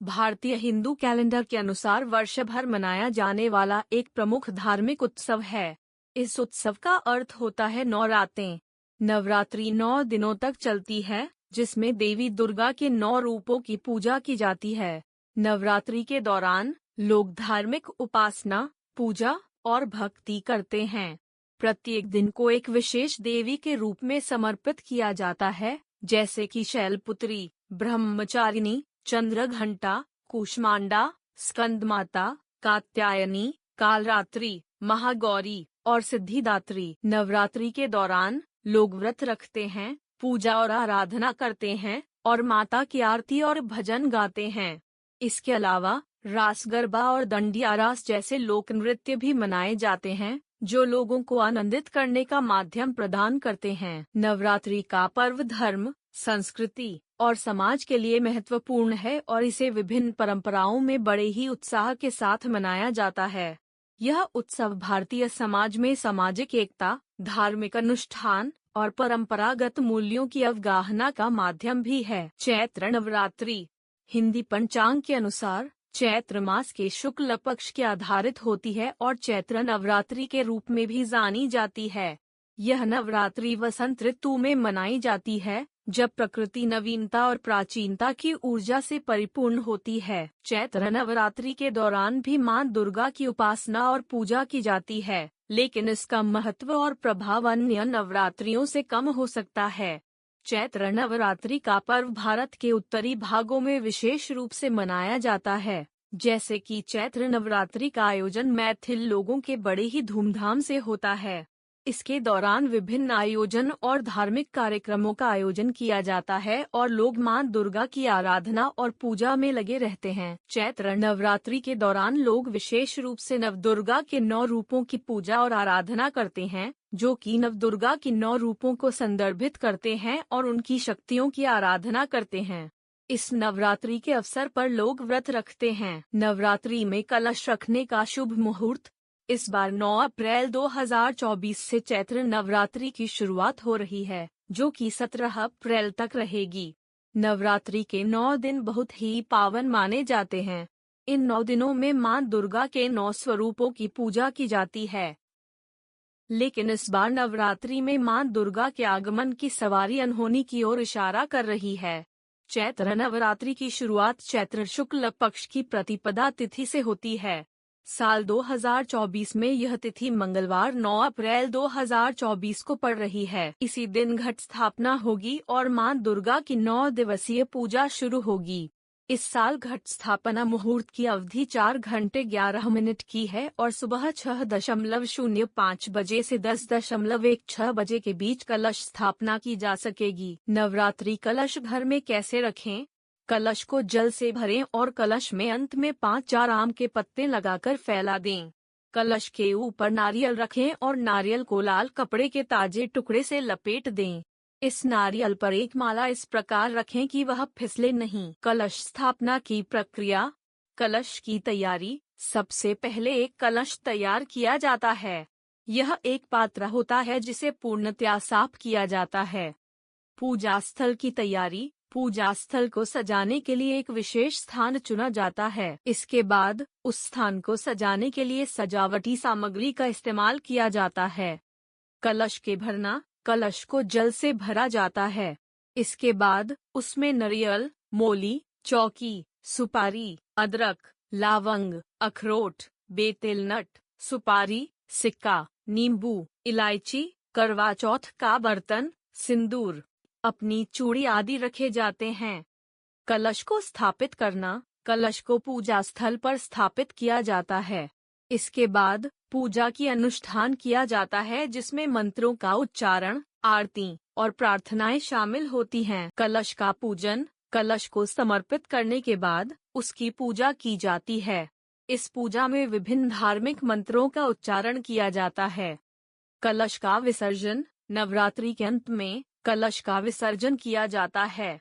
भारतीय हिंदू कैलेंडर के अनुसार वर्ष भर मनाया जाने वाला एक प्रमुख धार्मिक उत्सव है। इस उत्सव का अर्थ होता है नवरातें। नवरात्रि 9 दिनों तक चलती है, जिसमें देवी दुर्गा के 9 रूपों की पूजा की जाती है। नवरात्रि के दौरान लोग धार्मिक उपासना, पूजा और भक्ति करते हैं। प्रत्येक दिन को एक विशेष देवी के रूप में समर्पित किया जाता है, जैसे कि शैलपुत्री, ब्रह्मचारिणी, चंद्रघंटा, कूष्मांडा, स्कंदमाता, कात्यायनी, कालरात्रि, महागौरी और सिद्धिदात्री। नवरात्रि के दौरान लोग व्रत रखते हैं, पूजा और आराधना करते हैं और माता की आरती और भजन गाते हैं। इसके अलावा रास गरबा और दंडिया रास जैसे लोक नृत्य भी मनाए जाते हैं, जो लोगों को आनंदित करने का माध्यम प्रदान करते हैं। नवरात्रि का पर्व धर्म, संस्कृति और समाज के लिए महत्वपूर्ण है और इसे विभिन्न परंपराओं में बड़े ही उत्साह के साथ मनाया जाता है। यह उत्सव भारतीय समाज में सामाजिक एकता, धार्मिक अनुष्ठान और परंपरागत मूल्यों की अवगाहना का माध्यम भी है। चैत्र नवरात्रि हिंदी पंचांग के अनुसार चैत्र मास के शुक्ल पक्ष के आधारित होती है और चैत्र नवरात्रि के रूप में भी जानी जाती है। यह नवरात्रि वसंत ऋतु में मनाई जाती है, जब प्रकृति नवीनता और प्राचीनता की ऊर्जा से परिपूर्ण होती है। चैत्र नवरात्रि के दौरान भी मां दुर्गा की उपासना और पूजा की जाती है, लेकिन इसका महत्व और प्रभाव अन्य नवरात्रियों से कम हो सकता है। चैत्र नवरात्रि का पर्व भारत के उत्तरी भागों में विशेष रूप से मनाया जाता है, जैसे कि चैत्र नवरात्रि का आयोजन मैथिल लोगों के बड़े ही धूमधाम से होता है। इसके दौरान विभिन्न आयोजन और धार्मिक कार्यक्रमों का आयोजन किया जाता है और लोग मां दुर्गा की आराधना और पूजा में लगे रहते हैं। चैत्र नवरात्रि के दौरान लोग विशेष रूप से नवदुर्गा के 9 रूपों की पूजा और आराधना करते हैं, जो कि नवदुर्गा की 9 रूपों को संदर्भित करते हैं और उनकी शक्तियों की आराधना करते हैं। इस नवरात्रि के अवसर पर लोग व्रत रखते हैं। नवरात्रि में कलश रखने का शुभ मुहूर्त। इस बार 9 अप्रैल 2024 से चैत्र नवरात्रि की शुरुआत हो रही है, जो कि 17 अप्रैल तक रहेगी। नवरात्रि के 9 दिन बहुत ही पावन माने जाते हैं। इन 9 दिनों में मां दुर्गा के 9 स्वरूपों की पूजा की जाती है। लेकिन इस बार नवरात्रि में मां दुर्गा के आगमन की सवारी अनहोनी की ओर इशारा कर रही है। चैत्र नवरात्रि की शुरुआत चैत्र शुक्ल पक्ष की प्रतिपदा तिथि से होती है। साल 2024 में यह तिथि मंगलवार 9 अप्रैल 2024 को पड़ रही है। इसी दिन घट स्थापना होगी और मां दुर्गा की 9 दिवसीय पूजा शुरू होगी। इस साल घट स्थापना मुहूर्त की अवधि 4 घंटे 11 मिनट की है और सुबह 6:05 बजे से 10:16 बजे के बीच कलश स्थापना की जा सकेगी। नवरात्रि कलश घर में कैसे रखें? कलश को जल से भरें और कलश में अंत में 5-4 आम के पत्ते लगाकर फैला दें। कलश के ऊपर नारियल रखें और नारियल को लाल कपड़े के ताजे टुकड़े से लपेट दें। इस नारियल पर एक माला इस प्रकार रखें कि वह फिसले नहीं। कलश स्थापना की प्रक्रिया। कलश की तैयारी। सबसे पहले एक कलश तैयार किया जाता है। यह एक पात्र होता है जिसे पूर्णतया साफ किया जाता है। पूजा स्थल की तैयारी। पूजा स्थल को सजाने के लिए एक विशेष स्थान चुना जाता है। इसके बाद उस स्थान को सजाने के लिए सजावटी सामग्री का इस्तेमाल किया जाता है। कलश के भरना। कलश को जल से भरा जाता है। इसके बाद उसमें नारियल, मोली, चौकी, सुपारी, अदरक, लवंग, अखरोट, बेतेल नट, सुपारी, सिक्का, नींबू, इलायची, करवा चौथ का बर्तन, सिंदूर, अपनी चूड़ी आदि रखे जाते हैं। कलश को स्थापित करना। कलश को पूजा स्थल पर स्थापित किया जाता है। इसके बाद पूजा की अनुष्ठान किया जाता है, जिसमें मंत्रों का उच्चारण, आरती और प्रार्थनाएं शामिल होती हैं। कलश का पूजन। कलश को समर्पित करने के बाद उसकी पूजा की जाती है। इस पूजा में विभिन्न धार्मिक मंत्रों का उच्चारण किया जाता है। कलश का विसर्जन। नवरात्रि के अंत में कलश का विसर्जन किया जाता है।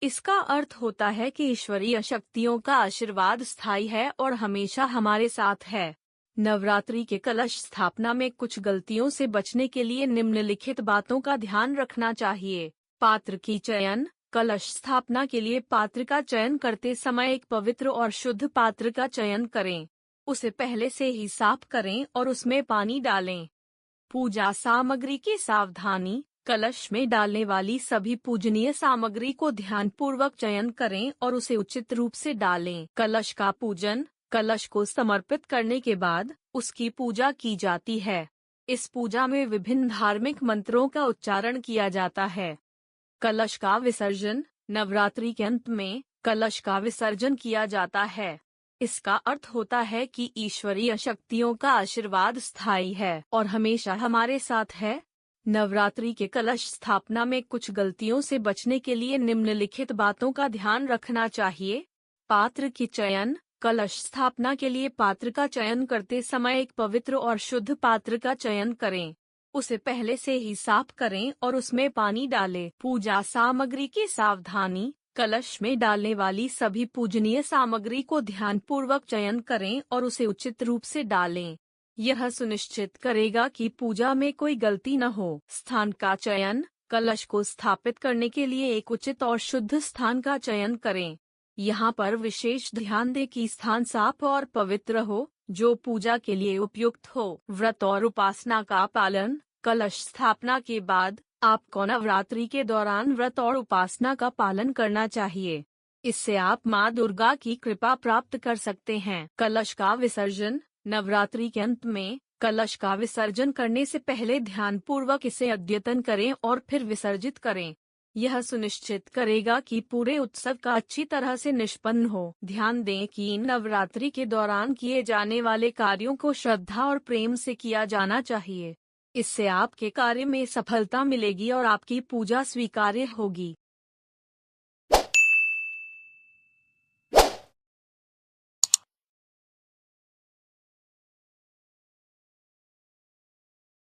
इसका अर्थ होता है कि ईश्वरीय शक्तियों का आशीर्वाद स्थायी है और हमेशा हमारे साथ है। नवरात्रि के कलश स्थापना में कुछ गलतियों से बचने के लिए निम्नलिखित बातों का ध्यान रखना चाहिए। पात्र की चयन। कलश स्थापना के लिए पात्र का चयन करते समय एक पवित्र और शुद्ध पात्र का चयन करें। उसे पहले से ही साफ करें और उसमें पानी डालें। पूजा सामग्री की सावधानी। कलश में डालने वाली सभी पूजनीय सामग्री को ध्यानपूर्वक चयन करें और उसे उचित रूप से डालें। कलश का पूजन। कलश को समर्पित करने के बाद उसकी पूजा की जाती है। इस पूजा में विभिन्न धार्मिक मंत्रों का उच्चारण किया जाता है। कलश का विसर्जन। नवरात्रि के अंत में कलश का विसर्जन किया जाता है। इसका अर्थ होता है कि ईश्वरीय शक्तियों का आशीर्वाद स्थायी है और हमेशा हमारे साथ है। नवरात्रि के कलश स्थापना में कुछ गलतियों से बचने के लिए निम्नलिखित बातों का ध्यान रखना चाहिए। पात्र की चयन। कलश स्थापना के लिए पात्र का चयन करते समय एक पवित्र और शुद्ध पात्र का चयन करें। उसे पहले से ही साफ करें और उसमें पानी डालें। पूजा सामग्री की सावधानी। कलश में डालने वाली सभी पूजनीय सामग्री को ध्यानपूर्वक चयन करें और उसे उचित रूप से डालें। यह सुनिश्चित करेगा कि पूजा में कोई गलती न हो। स्थान का चयन। कलश को स्थापित करने के लिए एक उचित और शुद्ध स्थान का चयन करें। यहाँ पर विशेष ध्यान दें कि स्थान साफ और पवित्र हो, जो पूजा के लिए उपयुक्त हो। व्रत और उपासना का पालन। कलश स्थापना के बाद आपको नवरात्रि के दौरान व्रत और उपासना का पालन करना चाहिए। इससे आप माँ दुर्गा की कृपा प्राप्त कर सकते हैं। कलश का विसर्जन। नवरात्रि के अंत में कलश का विसर्जन करने से पहले ध्यानपूर्वक इसे अद्यतन करें और फिर विसर्जित करें। यह सुनिश्चित करेगा कि पूरे उत्सव का अच्छी तरह से निष्पन्न हो। ध्यान दें कि नवरात्रि के दौरान किए जाने वाले कार्यों को श्रद्धा और प्रेम से किया जाना चाहिए। इससे आपके कार्य में सफलता मिलेगी और आपकी पूजा स्वीकार्य होगी।